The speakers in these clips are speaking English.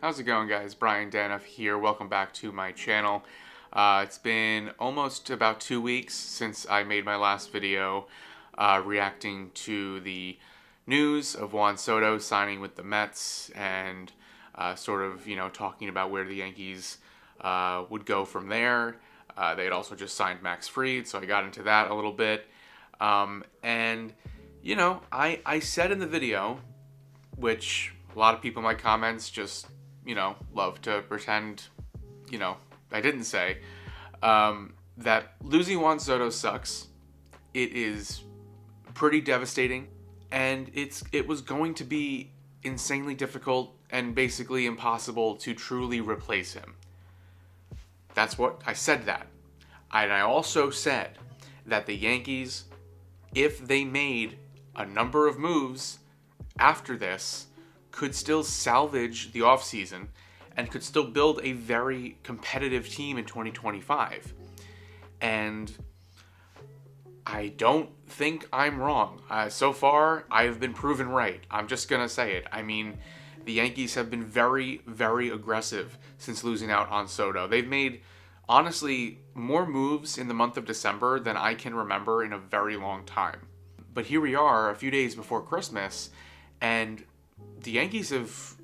How's it going, guys? Brian Danoff here. Welcome back to my channel. It's been almost about 2 weeks since I made my last video reacting to the news of Juan Soto signing with the Mets and talking about where the Yankees would go from there. They had also just signed Max Fried, so I got into that a little bit. I said in the video, which a lot of people in my comments just love to pretend, I didn't say, that losing Juan Soto sucks. It is pretty devastating, and it was going to be insanely difficult and basically impossible to truly replace him. That's what I said that. And I also said that the Yankees, if they made a number of moves after this, could still salvage the offseason and could still build a very competitive team in 2025. And I don't think I'm wrong. So far, I've been proven right. I'm just going to say it. I mean, the Yankees have been very, very aggressive since losing out on Soto. They've made, honestly, more moves in the month of December than I can remember in a very long time. But here we are, a few days before Christmas, and the Yankees have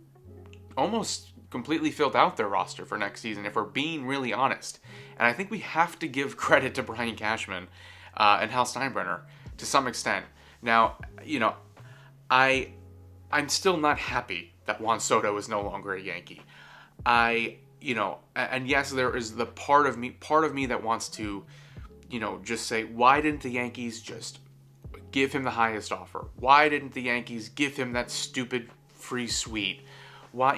almost completely filled out their roster for next season, if we're being really honest. And I think we have to give credit to Brian Cashman and Hal Steinbrenner to some extent. Now, I'm still not happy that Juan Soto is no longer a Yankee. And yes, there is the part of me that wants to, just say, why didn't the Yankees just give him the highest offer? Why didn't the Yankees give him that stupid free suite? Why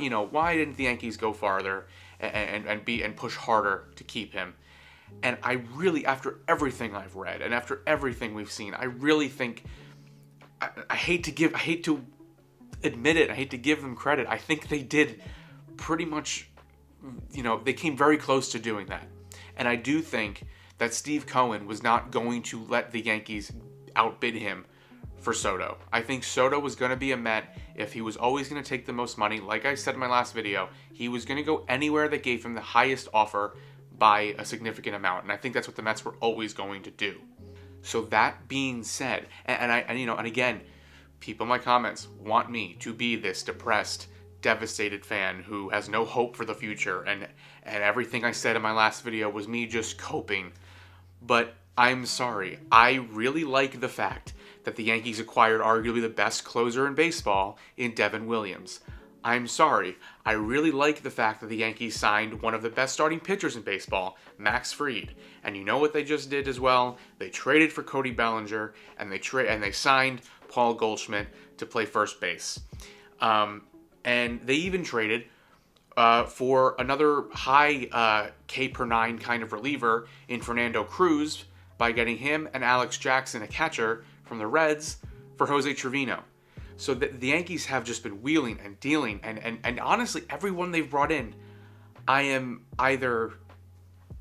didn't the Yankees go farther and push harder to keep him? And I really, after everything I've read and after everything we've seen, I really think I hate to admit it. I hate to give them credit. I think they did pretty much, they came very close to doing that. And I do think that Steve Cohen was not going to let the Yankees outbid him for Soto. I think Soto was going to be a Met if he was always going to take the most money. Like I said in my last video, he was going to go anywhere that gave him the highest offer by a significant amount, and I think that's what the Mets were always going to do. So that being said, and again, people in my comments want me to be this depressed, devastated fan who has no hope for the future, and everything I said in my last video was me just coping. But I'm sorry. I really like the fact that the Yankees acquired arguably the best closer in baseball in Devin Williams. I'm sorry. I really like the fact that the Yankees signed one of the best starting pitchers in baseball, Max Fried. And you know what they just did as well? They traded for Cody Bellinger, and they signed Paul Goldschmidt to play first base. And they even traded for another high K per 9 kind of reliever in Fernando Cruz by getting him and Alex Jackson, a catcher from the Reds, for Jose Trevino. So the Yankees have just been wheeling and dealing, and honestly, everyone they've brought in, I am either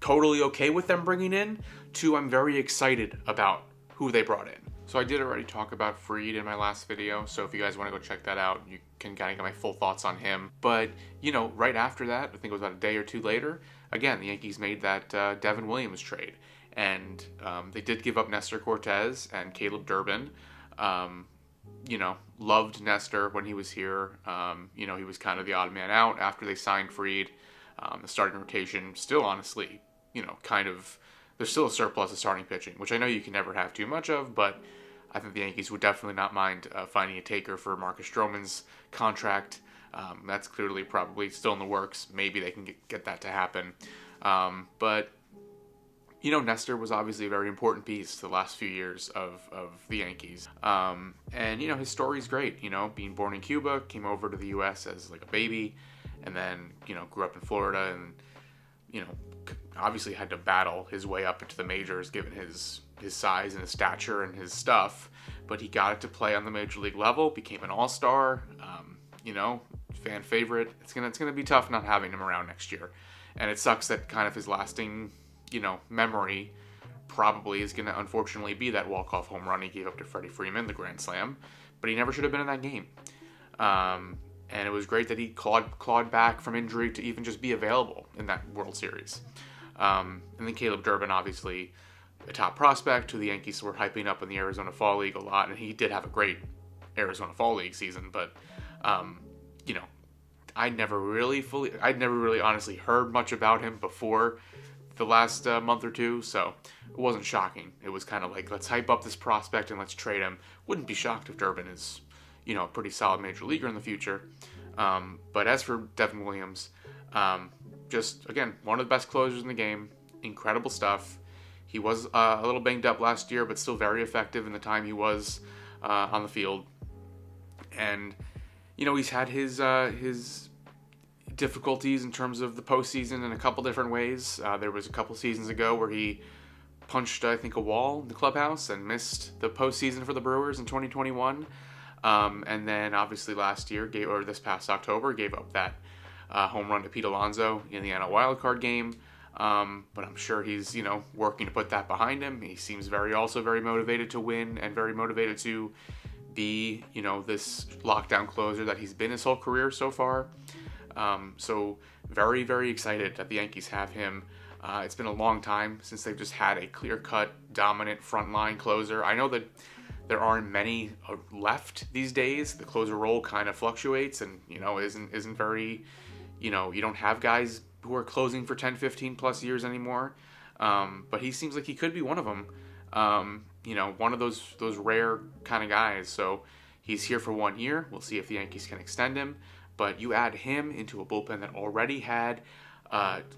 totally okay with them bringing in, to I'm very excited about who they brought in. So I did already talk about Fried in my last video, so if you guys want to go check that out, you can kind of get my full thoughts on him. But, right after that, I think it was about a day or two later, again, the Yankees made that Devin Williams trade. And they did give up Nestor Cortez and Caleb Durbin. Loved Nestor when he was here. He was kind of the odd man out after they signed Fried. The starting rotation still, honestly, there's still a surplus of starting pitching, which I know you can never have too much of, but I think the Yankees would definitely not mind finding a taker for Marcus Stroman's contract. That's clearly probably still in the works. Maybe they can get that to happen. But Nestor was obviously a very important piece to the last few years of the Yankees. And his story's great. Being born in Cuba, came over to the U.S. as like a baby, and then, grew up in Florida and, obviously had to battle his way up into the majors given his size and his stature and his stuff. But he got it to play on the major league level, became an all-star, fan favorite. It's gonna be tough not having him around next year. And it sucks that kind of his lasting memory probably is going to unfortunately be that walk-off home run he gave up to Freddie Freeman, the Grand Slam, but he never should have been in that game. And it was great that he clawed back from injury to even just be available in that World Series. And then Caleb Durbin, obviously a top prospect who the Yankees were hyping up in the Arizona Fall League a lot, and he did have a great Arizona Fall League season. But you know, I'd never really honestly heard much about him before the last month or two, so it wasn't shocking. It was kind of like, let's hype up this prospect and let's trade him. Wouldn't be shocked if Durbin is, a pretty solid major leaguer in the future. But as for Devin Williams, just, again, one of the best closers in the game. Incredible stuff. He was a little banged up last year, but still very effective in the time he was on the field. And, he's had his difficulties in terms of the postseason in a couple different ways. There was a couple seasons ago where he punched, I think, a wall in the clubhouse and missed the postseason for the Brewers in 2021. And then, obviously, this past October, gave up that home run to Pete Alonso in the NL wildcard game. But I'm sure he's, working to put that behind him. He seems also very motivated to win and very motivated to be, this lockdown closer that he's been his whole career so far. So very, very excited that the Yankees have him. It's been a long time since they've just had a clear-cut, dominant frontline closer. I know that there aren't many left these days. The closer role kind of fluctuates and, isn't very, you don't have guys who are closing for 10, 15 plus years anymore. But he seems like he could be one of them. One of those rare kind of guys. So he's here for 1 year. We'll see if the Yankees can extend him. But you add him into a bullpen that already had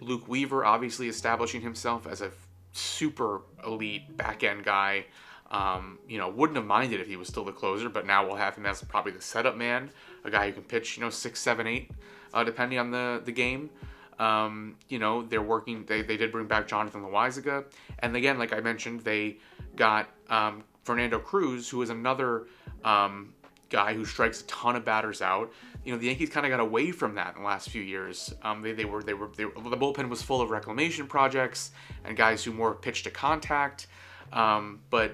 Luke Weaver obviously establishing himself as a super elite back-end guy. Wouldn't have minded if he was still the closer, but now we'll have him as probably the setup man, a guy who can pitch, 6, 7, 8, depending on the game. They're working, they did bring back Jonathan Loaizaga. And again, like I mentioned, they got Fernando Cruz, who is another guy who strikes a ton of batters out. The Yankees kind of got away from that in the last few years. The bullpen was full of reclamation projects and guys who more pitch to contact. But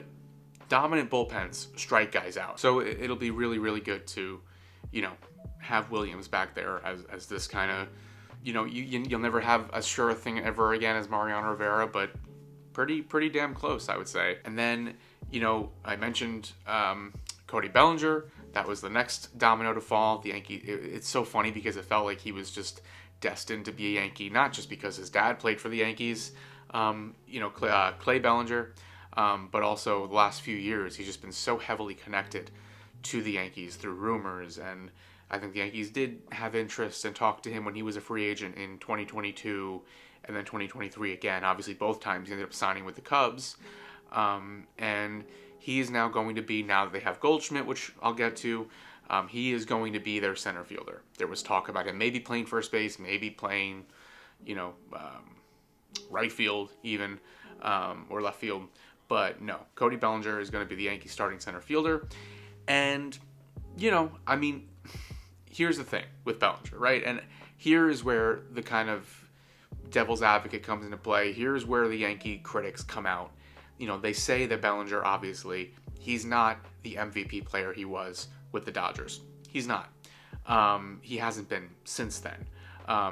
dominant bullpens strike guys out. So it'll be really, really good to, have Williams back there as this kind of, you'll never have as sure a thing ever again as Mariano Rivera, but pretty damn close, I would say. And then, I mentioned Cody Bellinger. That was the next domino to fall. The Yankee. It's so funny because it felt like he was just destined to be a Yankee, not just because his dad played for the Yankees, Clay Bellinger, but also the last few years he's just been so heavily connected to the Yankees through rumors. And I think the Yankees did have interest and talked to him when he was a free agent in 2022 and then 2023 again. Obviously, both times he ended up signing with the Cubs. And he is now going to be, now that they have Goldschmidt, which I'll get to, he is going to be their center fielder. There was talk about him maybe playing first base, maybe playing, right field even, or left field. But no, Cody Bellinger is going to be the Yankees starting center fielder. And, here's the thing with Bellinger, right? And here is where the kind of devil's advocate comes into play. Here's where the Yankee critics come out. They say that Bellinger, obviously, he's not the MVP player he was with the Dodgers. He's not. He hasn't been since then.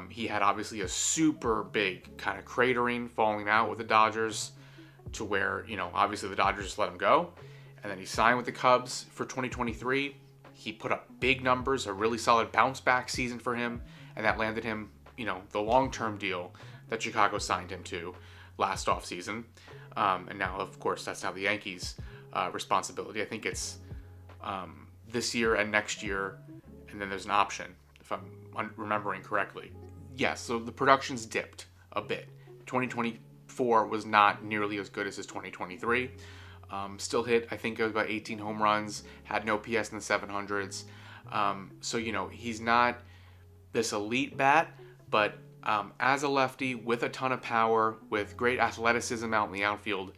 He had obviously a super big kind of cratering, falling out with the Dodgers to where, obviously the Dodgers just let him go. And then he signed with the Cubs for 2023. He put up big numbers, a really solid bounce back season for him. And that landed him, the long-term deal that Chicago signed him to last offseason. And now, of course, that's now the Yankees' responsibility. I think it's this year and next year, and then there's an option, if I'm remembering correctly. Yes, so the production's dipped a bit. 2024 was not nearly as good as his 2023. Still hit, I think it was about 18 home runs, had no PS in the 700s. So, he's not this elite bat, but as a lefty with a ton of power, with great athleticism out in the outfield,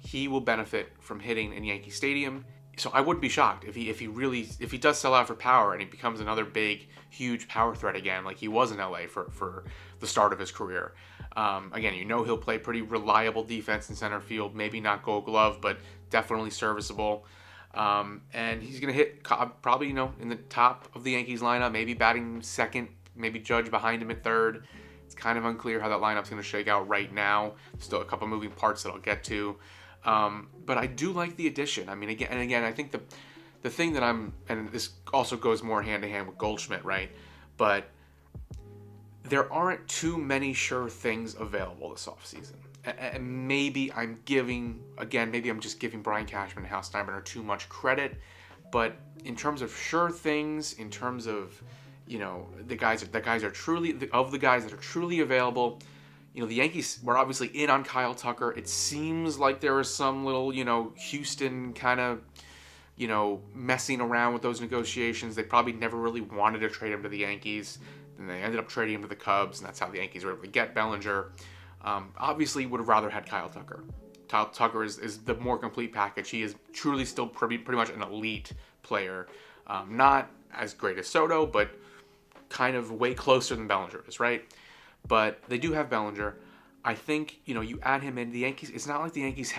he will benefit from hitting in Yankee Stadium. So I wouldn't be shocked if he does sell out for power and he becomes another big, huge power threat again, like he was in LA for the start of his career. Again, he'll play pretty reliable defense in center field, maybe not Gold Glove, but definitely serviceable. And he's going to hit Cobb probably, in the top of the Yankees lineup, maybe batting second, maybe Judge behind him at third. It's kind of unclear how that lineup's going to shake out right now. Still a couple moving parts that I'll get to. But I do like the addition. I mean, again, I think the thing that and this also goes more hand in hand with Goldschmidt, right? But there aren't too many sure things available this offseason. And maybe I'm just giving Brian Cashman and Hal Steinbrenner too much credit. But in terms of sure things, in terms of, the guys that are truly available, the Yankees were obviously in on Kyle Tucker. It seems like there was some little, Houston kind of, messing around with those negotiations. They probably never really wanted to trade him to the Yankees. And they ended up trading him to the Cubs, and that's how the Yankees were able to get Bellinger. Obviously, would have rather had Kyle Tucker. Kyle Tucker is the more complete package. He is truly still pretty much an elite player. Not as great as Soto, but kind of way closer than Bellinger is, right? But they do have Bellinger. I think, you add him in, the Yankees, it's not like the Yankees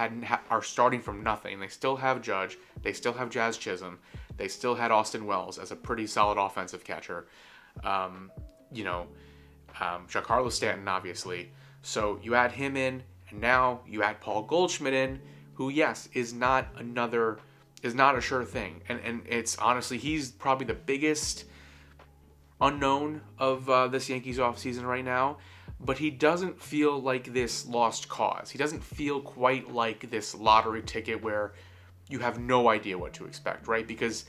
are starting from nothing. They still have Judge. They still have Jazz Chisholm. They still had Austin Wells as a pretty solid offensive catcher. Giancarlo Stanton, obviously. So you add him in, and now you add Paul Goldschmidt in, who, yes, is not a sure thing. And it's honestly, he's probably the biggest unknown of this Yankees offseason right now. But he doesn't feel like this lost cause. He doesn't feel quite like this lottery ticket where you have no idea what to expect, right? Because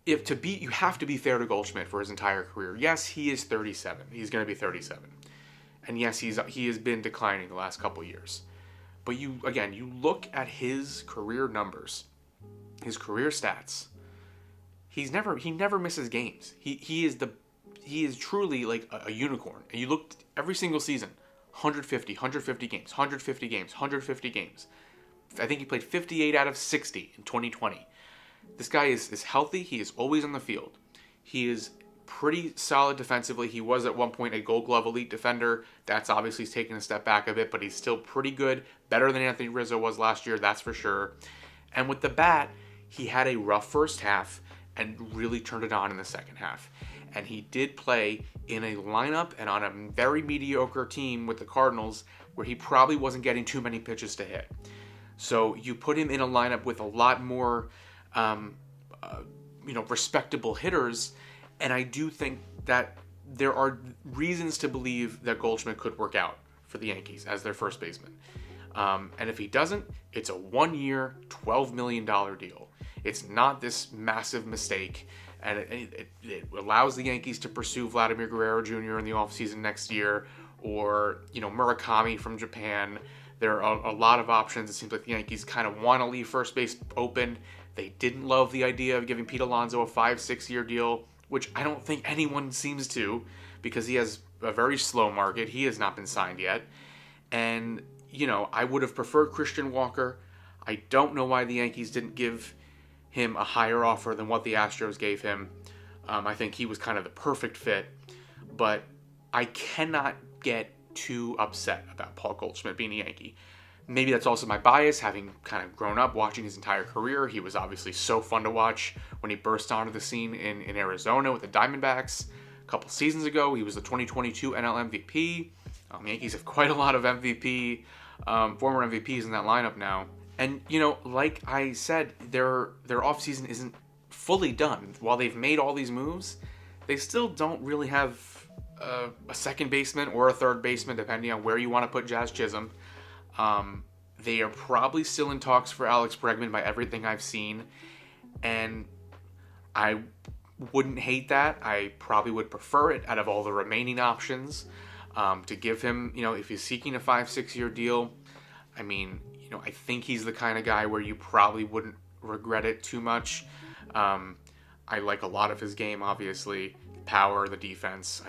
you have to be fair to Goldschmidt for his entire career. Yes, he is 37. He's going to be 37. And yes, he has been declining the last couple years. But you look at his career numbers, his career stats. He never misses games. He is truly like a unicorn. And you look every single season, 150 games, 150 games, 150 games. I think he played 58 out of 60 in 2020. This guy is healthy. He is always on the field. He is pretty solid defensively. He was at one point a Gold Glove elite defender. That's obviously taken a step back a bit, but he's still pretty good. Better than Anthony Rizzo was last year, that's for sure. And with the bat, he had a rough first half and really turned it on in the second half. And he did play in a lineup and on a very mediocre team with the Cardinals where he probably wasn't getting too many pitches to hit. So you put him in a lineup with a lot more respectable hitters, and I do think that there are reasons to believe that Goldschmidt could work out for the Yankees as their first baseman. And if he doesn't, it's a 1-year, $12 million deal. It's not this massive mistake, and it allows the Yankees to pursue Vladimir Guerrero Jr. in the offseason next year, or Murakami from Japan. There are a lot of options. It seems like the Yankees kind of want to leave first base open. They didn't love the idea of giving Pete Alonso a 5-6 year deal, which I don't think anyone seems to, because he has a very slow market. He has not been signed yet. And, I would have preferred Christian Walker. I don't know why the Yankees didn't give him a higher offer than what the Astros gave him. I think he was kind of the perfect fit. But I cannot get too upset about Paul Goldschmidt being a Yankee. Maybe that's also my bias, having kind of grown up watching his entire career. He was obviously so fun to watch when he burst onto the scene in Arizona with the Diamondbacks a couple seasons ago. He was the 2022 NL MVP. The Yankees have quite a lot of former MVPs in that lineup now. And, like I said, their offseason isn't fully done. While they've made all these moves, they still don't really have a second baseman or a third baseman, depending on where you want to put Jazz Chisholm. They are probably still in talks for Alex Bregman by everything I've seen. And I wouldn't hate that. I probably would prefer it out of all the remaining options. To give him, if he's seeking a 5-6 year deal, I think he's the kind of guy where you probably wouldn't regret it too much. I like a lot of his game, obviously. Power, the defense.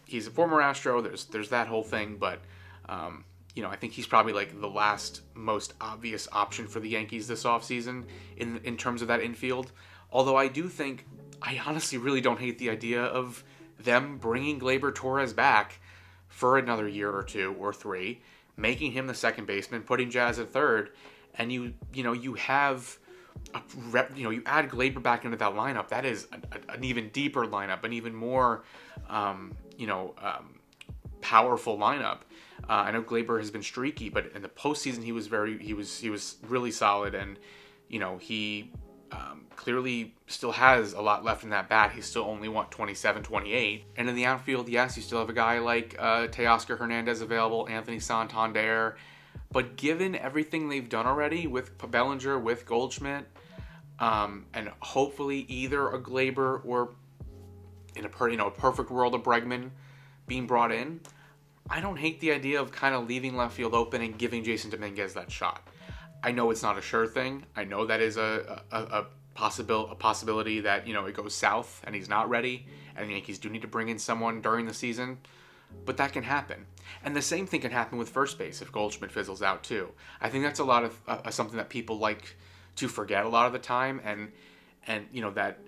He's a former Astro. There's that whole thing, but I think he's probably like the last most obvious option for the Yankees this offseason in terms of that infield. Although I honestly really don't hate the idea of them bringing Gleyber Torres back for another year or two or three, making him the second baseman, putting Jazz at third, and you have you add Glaber back into that lineup. That is an even deeper lineup, an even more powerful lineup. I know Glaber has been streaky, but in the postseason he was really solid, and he clearly still has a lot left in that bat. He's still only 27, 28. And in the outfield, yes, you still have a guy like Teoscar Hernandez available, Anthony Santander. But given everything they've done already with Bellinger, with Goldschmidt, and hopefully either a Glaber or in a perfect world of Bregman being brought in, I don't hate the idea of kind of leaving left field open and giving Jason Dominguez that shot. I know it's not a sure thing. I know that is a possibility that it goes south and he's not ready, and the Yankees do need to bring in someone during the season. But that can happen. And the same thing can happen with first base if Goldschmidt fizzles out too. I think that's a lot of something that people like to forget a lot of the time, and that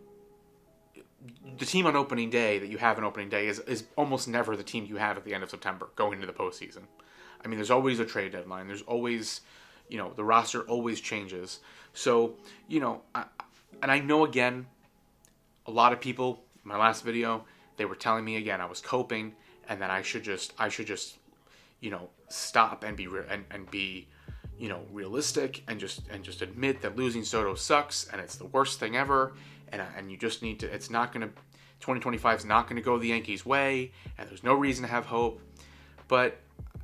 the team on opening day that you have on opening day is almost never the team you have at the end of September going into the postseason. I mean, there's always a trade deadline. There's always, the roster always changes. So, and I know, again, a lot of people, my last video, they were telling me again I was coping, and that I should just stop and be realistic and just admit that losing Soto sucks and it's the worst thing ever, and you just need to. 2025 is not gonna go the Yankees' way, and there's no reason to have hope. But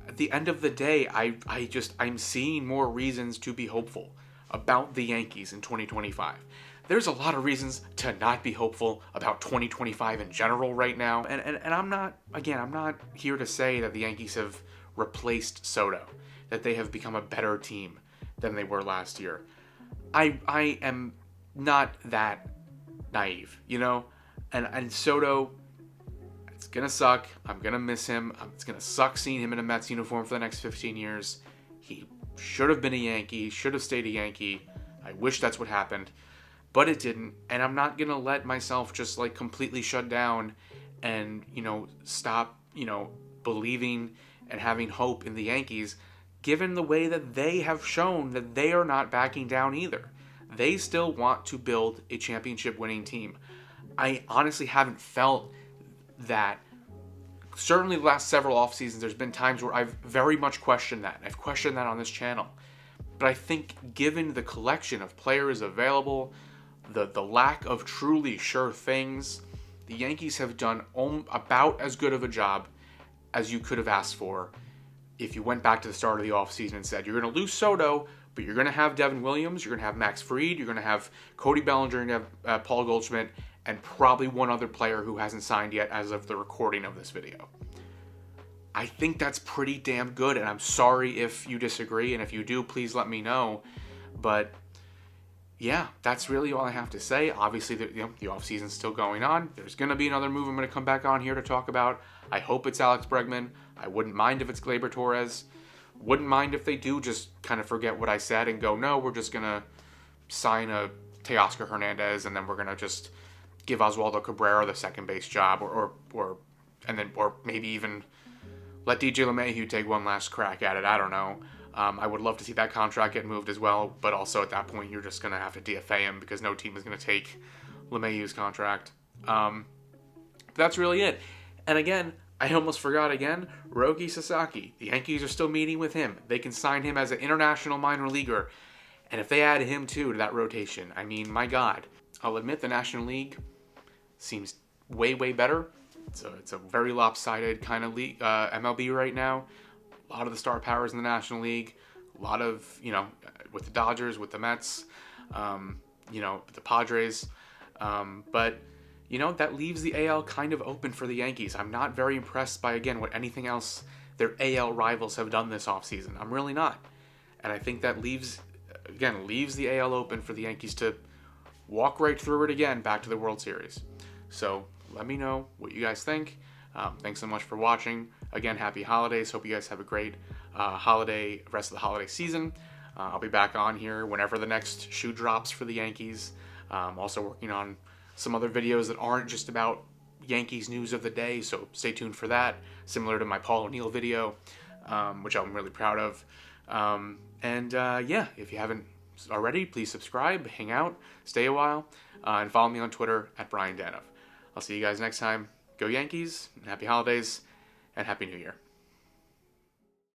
at the end of the day, I'm seeing more reasons to be hopeful about the Yankees in 2025. There's a lot of reasons to not be hopeful about 2025 in general right now. And I'm not here to say that the Yankees have replaced Soto, that they have become a better team than they were last year. I am not that naive, And Soto, it's going to suck. I'm going to miss him. It's going to suck seeing him in a Mets uniform for the next 15 years. He should have been a Yankee, should have stayed a Yankee. I wish that's what happened. But it didn't, and I'm not going to let myself just completely shut down and, stop, believing and having hope in the Yankees, given the way that they have shown that they are not backing down either. They still want to build a championship winning team. I honestly haven't felt that. Certainly the last several off seasons, there's been times where I've very much questioned that. I've questioned that on this channel. But I think given the collection of players available, the lack of truly sure things, the Yankees have done about as good of a job as you could have asked for if you went back to the start of the offseason and said, you're going to lose Soto, but you're going to have Devin Williams, you're going to have Max Fried, you're going to have Cody Bellinger, and have Paul Goldschmidt, and probably one other player who hasn't signed yet as of the recording of this video. I think that's pretty damn good, and I'm sorry if you disagree, and if you do, please let me know. But yeah, that's really all I have to say. Obviously, the offseason's still going on. There's going to be another move I'm going to come back on here to talk about. I hope it's Alex Bregman. I wouldn't mind if it's Gleyber Torres. Wouldn't mind if they do just kind of forget what I said and go, no, we're just going to sign a Teoscar Hernandez, and then we're going to just give Oswaldo Cabrera the second base job, or maybe even let DJ LeMahieu take one last crack at it. I don't know. I would love to see that contract get moved as well, but also at that point, you're just going to have to DFA him because no team is going to take LeMahieu's contract. But that's really it. And again, I almost forgot again, Roki Sasaki. The Yankees are still meeting with him. They can sign him as an international minor leaguer. And if they add him, too, to that rotation, I mean, my God. I'll admit the National League seems way, way better. It's a very lopsided kind of league, MLB right now. A lot of the star powers in the National League. A lot of, with the Dodgers, with the Mets, with the Padres. But, that leaves the AL kind of open for the Yankees. I'm not very impressed by, again, what anything else their AL rivals have done this offseason. I'm really not. And I think that leaves the AL open for the Yankees to walk right through it again back to the World Series. So let me know what you guys think. Thanks so much for watching. Again, happy holidays. Hope you guys have a great rest of the holiday season. I'll be back on here whenever the next shoe drops for the Yankees. Also working on some other videos that aren't just about Yankees news of the day, so stay tuned for that. Similar to my Paul O'Neill video, which I'm really proud of. Yeah, if you haven't already, please subscribe, hang out, stay a while, and follow me on Twitter at Brian Danoff. I'll see you guys next time. Go Yankees, and happy holidays, and happy New Year.